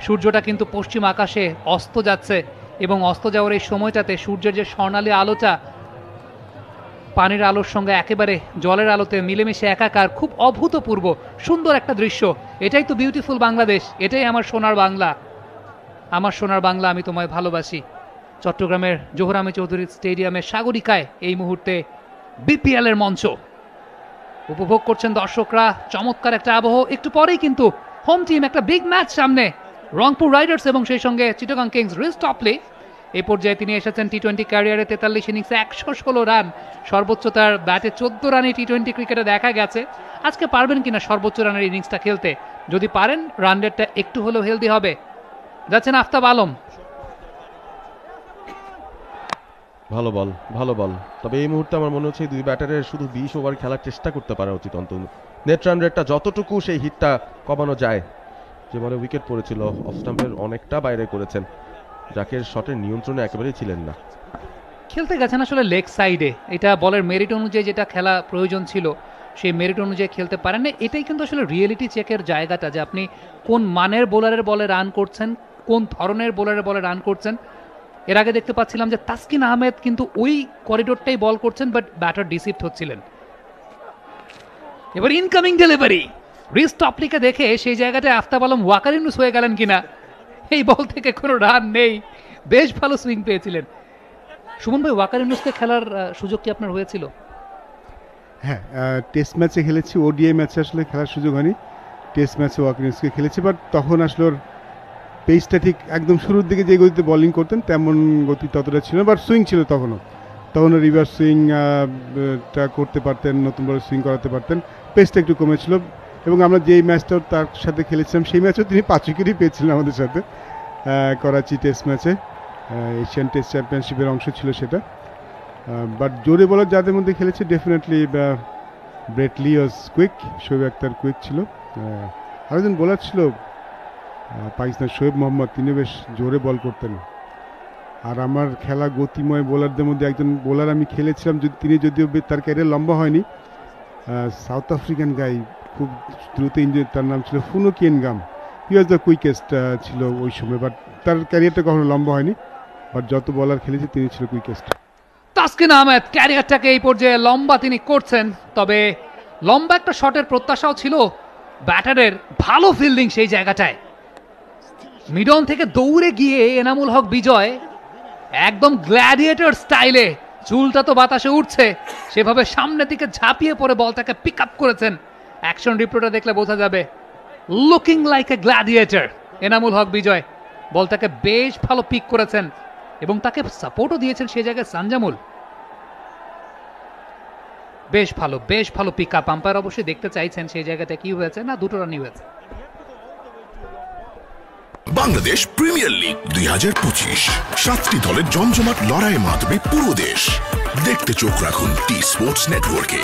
সূর্যটা কিন্তু পশ্চিম আকাশে অস্ত যাচ্ছে এবং অস্ত যাওয়ার এই সময়টাতে সূর্যের যে স্বর্ণালী আলোটা পানির আলোর সঙ্গে একেবারে জলের আলোতে মিলেমিশে একাকার, খুব অভূতপূর্ব সুন্দর একটা দৃশ্য। এটাই তো বিউটিফুল বাংলাদেশ, এটাই আমার সোনার বাংলা। আমার সোনার বাংলা, আমি তোমায় ভালোবাসি। চট্টগ্রামের জোহর আহমেদ চৌধুরী স্টেডিয়ামের সাগরিকায় এই মুহূর্তে বিপিএল এর মঞ্চ উপভোগ করছেন দর্শকরা। চমৎকার একটা আবহ। একটু পরেই কিন্তু হোম টিম, একটা বিগ ম্যাচ সামনে, রংপুর রাইডার্স এবং সেই সঙ্গে চিটাগং কিংস। রিস টপলি এই পর্যায়ে তিনি এসেছেন টি-20 ক্যারিয়ারে 43 ইনিংসে 116 রান, সর্বোচ্চ তার ব্যাটে 14 রানে টি-20 ক্রিকেটে দেখা গেছে। আজকে পারবেন কিনা সর্বোচ্চ রানের ইনিংসটা খেলতে? যদি পারেন রান রেটটা একটু হলেও হেলদি হবে। যাচ্ছেন আফতাব আলম। ভালো বল। তবে এই মুহূর্তে আমার মনে হচ্ছে দুই ব্যাটারের শুধু 20 ওভার খেলার চেষ্টা করতে পারা উচিত অন্তত। নেট রান রেটটা যতটুকু সেই হিটটা কমানো যায়। যে বলে উইকেট পড়েছিল অফ স্টাম্পের অনেকটা বাইরে করেছেন, যাকে শটের নিয়ন্ত্রণে একেবারেই ছিলেন না। খেলতে গেছেন আসলে লেগ সাইডে, এটা বলের মেরিট অনুযায়ী যেটা খেলা প্রয়োজন ছিল সেই মেরিট অনুযায়ী খেলতে পারেন না। এটাই কিন্তু আসলে রিয়েলিটি চেকের জায়গাটা, যে আপনি কোন মানের বোলারের বলে রান করছেন, কোন ধরনের বোলারের বলে রান করছেন। এর আগে দেখতে পাচ্ছিলাম যে তাসকিন আহমেদ কিন্তু ওই করিডোরটাই বল করছেন, বাট ব্যাটার ডিসিপ্ট হচ্ছিলেন। এবার ইনকামিং ডেলিভারি, রিস টপলিকে দেখে সেই জায়গাটায় আফতাব আলম ওয়াকারিনুস হয়ে গেলেন কিনা। এই বল থেকে কোনো রান নেই, বেশ ভালো সুইং পেয়েছিলেন। সুমন ভাই, ওয়াকারিনুসকে খেলার সুযোগ কি আপনার হয়েছিল? হ্যাঁ, টেস্ট ম্যাচে খেলেছি, ওডিআই ম্যাচে আসলে খেলার সুযোগ হয়নি। টেস্ট ম্যাচে ওয়াকারিনুসকে খেলেছি, বাট তখন আসলে ওর পেসটা ঠিক একদম শুরুর দিকে যে গতিতে বোলিং করতেন তেমন গতি ততটা ছিল না, বাট সুইং ছিল তখনও রিভার্স সুইংটা করতে পারতেন, নতুন বলে সুইং করাতে পারতেন। পেসটা একটু কমেছিল এবং আমরা যেই ম্যাচটা তার সাথে খেলেছিলাম সেই ম্যাচেও তিনি 5 উইকেটই পেয়েছিলেন আমাদের সাথে, করাচি টেস্ট ম্যাচে। এশিয়ান টেস্ট চ্যাম্পিয়নশিপের অংশ ছিল সেটা। বাট জোরে বলার যাদের মধ্যে খেলেছে ডেফিনেটলি ব্রেট লি ওয়াজ কুইক, শোয়েব আক্তার কুইক ছিল। আরেকজন বোলার ছিল পাকিস্তান, শোয়েব মোহাম্মদ, তিনি বেশ জোরে বল করতেন। আর আমার খেলা গতিময় বোলারদের মধ্যে একজন বোলার আমি খেলেছিলাম, তিনি যদিও তার ক্যারিয়ার লম্বা হয়নি, সাউথ আফ্রিকান গাই, খুব দ্রুত ইঞ্জুরি, তার নাম ছিল ফুনুকিয়েন গাম। হি ওয়াজ দ্য কুইকেস্ট ছিল ওই সময়, বাট তার ক্যারিয়ারটা কখনো লম্বা হয়নি, বাট যত বলার খেলেছে তিনি ছিল কুইকেস্ট। তাসকিন আহমেদ ক্যারিয়ারটাকে এই পর্যায়ে লম্বা তিনি করছেন, তবে লম্বা একটা শটের প্রত্যাশাও ছিল ব্যাটারের। ভালো ফিল্ডিং সেই জায়গাটায়, মিডন থেকে দৌড়ে গিয়ে এনামুল হক বিজয় একদম গ্ল্যাডিয়েটর স্টাইলে, চুলটা তো বাতাসে উঠছে, সেভাবে সামনের দিকে ঝাঁপিয়ে পড়ে বলটাকে পিক আপ করেছেন। অ্যাকশন রিপোর্টে দেখলে বোঝা যাবে, looking like a gladiator Enamul Haque Bijoy. বলটাকে বেশ ভালো পিক করেছেন এবং তাকে সাপোর্টও দিয়েছেন সেই জায়গায় সানজামুল। বেশ ভালো পিক আপ। আম্পায়ার অবশ্যই দেখতে চাইছেন সেই জায়গাটা কি হয়েছে, না দুটো রানই হয়েছে। বাংলাদেশ প্রিমিয়ার লিগ 2025, 7টি দলের জমজমাট লড়াইয়ের মাধ্যমে পুরো দেশ দেখতে চোখ রাখুন টি স্পোর্টস নেটওয়ার্কে।